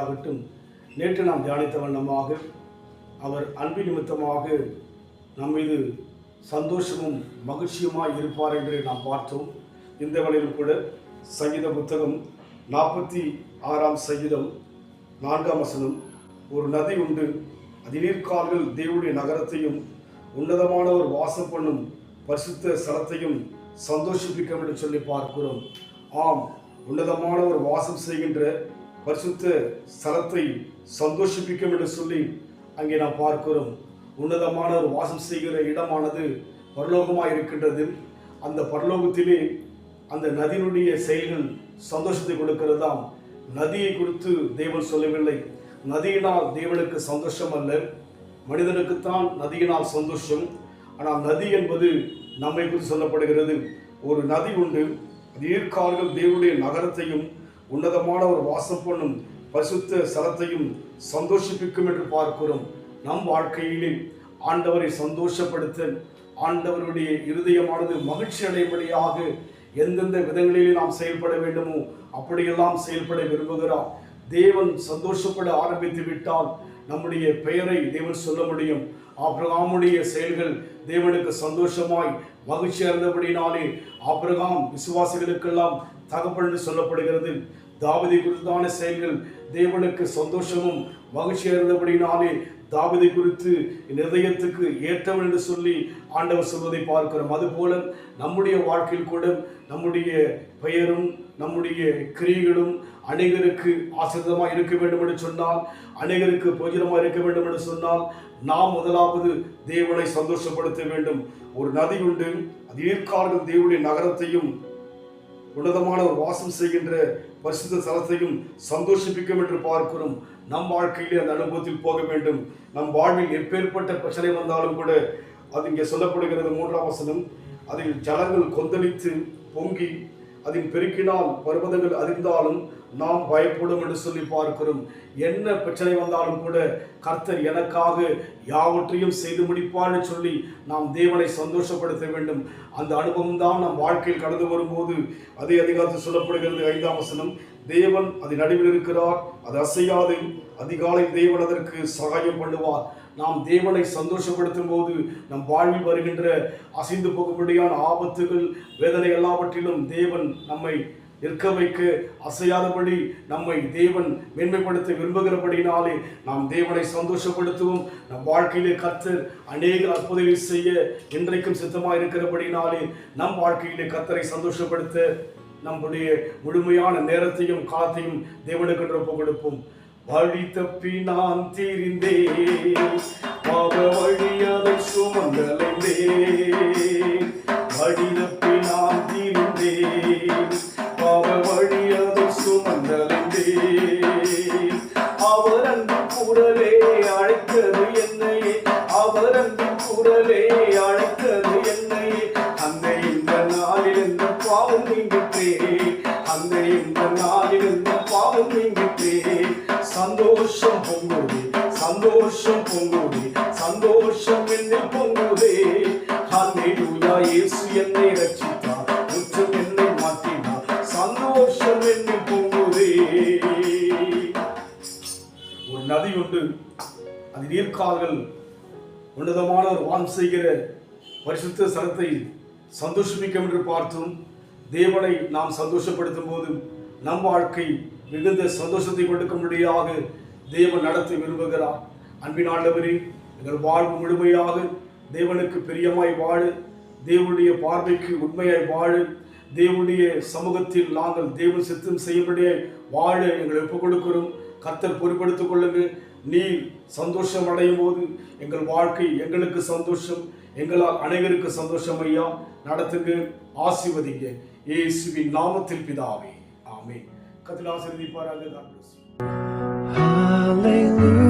உண்டாகட்டும். நேற்று நாம் தியானித்த வண்ணமாக அவர் அன்பு நிமித்தமாக நம் மீது சந்தோஷமும் மகிழ்ச்சியுமாய் இருப்பார் என்று நாம் பார்த்தோம். இந்த வேளையிலும் கூட சங்கீத புத்தகம் 46ஆம் சங்கீதம் 4ஆம் வசனம், ஒரு நதி உண்டு, அது நீர்க்கால்கள் தேவனுடைய நகரத்தையும் உன்னதமானவர் வாசம் பண்ணும் பரிசுத்த ஸ்தலத்தையும் சந்தோஷிப்பிக்கும் என்று சொல்லி பார்க்கிறோம். ஆம், உன்னதமானவர் வாசம் செய்கின்ற பரிசுத்த ஸ்தலத்தை சந்தோஷிப்பிக்கும் என்று சொல்லி அங்கே நாம் பார்க்கிறோம். உன்னதமானவர் வாசம் செய்கிற இடமானது பரலோகமாக இருக்கின்றது. அந்த பரலோகத்திலே அந்த நதியினுடைய செயல்கள் சந்தோஷத்தை கொடுக்கிறதாம். நதியை குறித்து தேவன் சொல்லவில்லை. நதியினால் தேவனுக்கு சந்தோஷம் அல்ல, மனிதனுக்குத்தான் நதியினால் சந்தோஷம். ஆனால் நதி என்பது நம்மை குறித்து சொல்லப்படுகிறது. ஒரு நதி உண்டு, நீர்க்கால்கள் தேவனுடைய நகரத்தையும் உன்னதமானவர் வாசம் பண்ணும் பரிசுத்த ஸ்தலத்தையும் சந்தோஷிப்பிக்கும் என்று பார்க்கிறோம். நம் வாழ்க்கையிலே ஆண்டவரை சந்தோஷப்படுத்த, ஆண்டவருடைய இருதயமானது மகிழ்ச்சி அடையும்படியாக எந்தெந்த விதங்களிலே நாம் செயல்பட வேண்டுமோ அப்படியெல்லாம் செயல்பட விரும்புகிறார். தேவன் சந்தோஷப்பட ஆரம்பித்து விட்டால் நம்முடைய பெயரை தேவன் சொல்ல முடியும். ஆபிரகாமுடைய செயல்கள் தேவனுக்கு சந்தோஷமாய் மகிழ்ச்சி அடைந்தபடினாலே ஆபிரகாம் விசுவாசிகளுக்கெல்லாம் தகப்பன் என்று சொல்லப்படுகிறது. தாவீதை குறித்தான செயல்கள் தேவனுக்கு சந்தோஷமும் மகிழ்ச்சி அடைந்தபடினாலே தாவீதை குறித்து இதயத்துக்கு ஏற்றவன் என்று சொல்லி ஆண்டவர் சொல்வதை பார்க்கிறோம். அதுபோல நம்முடைய வாழ்க்கையில் கூட நம்முடைய பெயரும் நம்முடைய கிரியைகளும் அநேகருக்கு ஆசீர்வாதமாக இருக்க வேண்டும் என்று சொன்னால், அநேகருக்கு பிரயோஜனமாக இருக்க வேண்டும் என்று சொன்னால், நாம் முதலாவது தேவனை சந்தோஷப்படுத்த வேண்டும். ஒரு நதி உண்டு, அது நீர்க்கால்கள் தேவனுடைய நகரத்தையும் உன்னதமான ஒரு வாசம் செய்கின்ற பரிசுத்த ஸ்தலத்தையும் சந்தோஷிப்பிக்கும் என்று பார்க்கிறோம். நம் வாழ்க்கையிலே அந்த அனுபவத்தில் போக வேண்டும். நம் வாழ்வில் எப்பேற்பட்ட பிரச்சனை வந்தாலும் கூட அது இங்கே சொல்லப்படுகிறது. 3ஆம் வசனம், அதில் ஜலங்கள் கொந்தளித்து பொங்கி அதில் பெருக்கினால் பர்வதங்கள் அதிர்ந்தாலும் நாம் பயப்படும் என்று சொல்லி பார்க்கிறோம். என்ன பிரச்சனை வந்தாலும் கூட கர்த்தர் எனக்காக யாவற்றையும் செய்து முடிப்பான்னு சொல்லி நாம் தேவனை சந்தோஷப்படுத்த வேண்டும். அந்த அனுபவம் தான் நம் வாழ்க்கையில் கடந்து வரும்போது அதே அதிகாரத்தில் சொல்லப்படுகிறது. 5ஆம் வசனம், தேவன் அது நடுவில் இருக்கிறார், அது அசையாது, அதிகாலை தேவன் அதற்கு சகாயம் பண்ணுவார். நாம் தேவனை சந்தோஷப்படுத்தும் போது நம் வாழ்வில் வருகின்ற அசைந்து போகும்படியான ஆபத்துகள், வேதனை எல்லாவற்றிலும் தேவன் நம்மை நிற்க வைக்க, அசையாதபடி நம்மை தேவன் மேன்மைப்படுத்த விரும்புகிறபடினாலே நாம் தேவனை சந்தோஷப்படுத்துவோம். நம் வாழ்க்கையிலே கர்த்தர் அநேக அற்புதங்களை செய்ய இன்றைக்கும் சித்தமாக இருக்கிறபடினாலே நம் வாழ்க்கையிலே கர்த்தரை சந்தோஷப்படுத்த நம்முடைய முழுமையான நேரத்தையும் காலத்தையும் தேவனுக்கு ஒப்புக் கொடுப்போம். வழி தப்பி நான் தீர்ந்தேன், பாவ வழி அதை சுமந்தலைந்தேன். வழி தப்பி நான் தீர்ந்தேன், பாவ வழி அதை சுமந்தலைந்தேன். அவர் அன்பு குரலே அழைத்தது என்னையே, அவர் அன்பு குரலே அழைத்தது என்னையே. அந்த இந்த நாளில் இந்த பாவம் நீங்கிட்டே, அந்த இந்த நாளில் இந்த பாவம் நீங்கிட்டே. சந்தோஷம் பொங்குதே, சந்தோஷம் பொங்குதே, சந்தோஷம் என்னில் பொங்குதே. ஹல்லேலூயா, இயேசு என்னை ரட்சித்தார், முற்றும் என்னை மாற்றினார், சந்தோஷம் என்னில் பொங்குதே. ஒரு நதி உண்டு, அது நீர்க்கால்கள் உன்னதமான ஒரு வாசம் செய்கிற பரிசுத்த ஸ்தலத்தை சந்தோஷமிக்கும் என்று பார்த்தோம். தேவனை நாம் சந்தோஷப்படுத்தும் போது நம் வாழ்க்கை மிகுந்த சந்தோஷத்தை கொடுக்கும்படியாக தேவன் நடத்தி விரும்புகிறார். அன்பின் ஆண்டவரே, எங்கள் வாழ்வு முழுமையாக தேவனுக்கு பிரியமாய் வாழு, தேவனுடைய பார்வைக்கு உண்மையாய் வாழு, தேவனுடைய சமூகத்தில் நாங்கள் தேவன் சித்தம் செய்யும்படியாய் வாழ எங்களை ஒப்புக் கொடுக்கிறோம். கர்த்தர் பொறுப்படுத்திக் கொள்ளுங்க. நீர் சந்தோஷம் அடையும் போது எங்கள் வாழ்க்கை எங்களுக்கு சந்தோஷம், எங்களால் அனைவருக்கு சந்தோஷம். ஐயா, நடத்துங்க, ஆசீர்வதிங்க. இயேசுவின் நாமத்தில் பிதாவே, ஆமென். கர்த்தர் ஆசீர்வதிப்பாராக. God bless you. Hallelujah.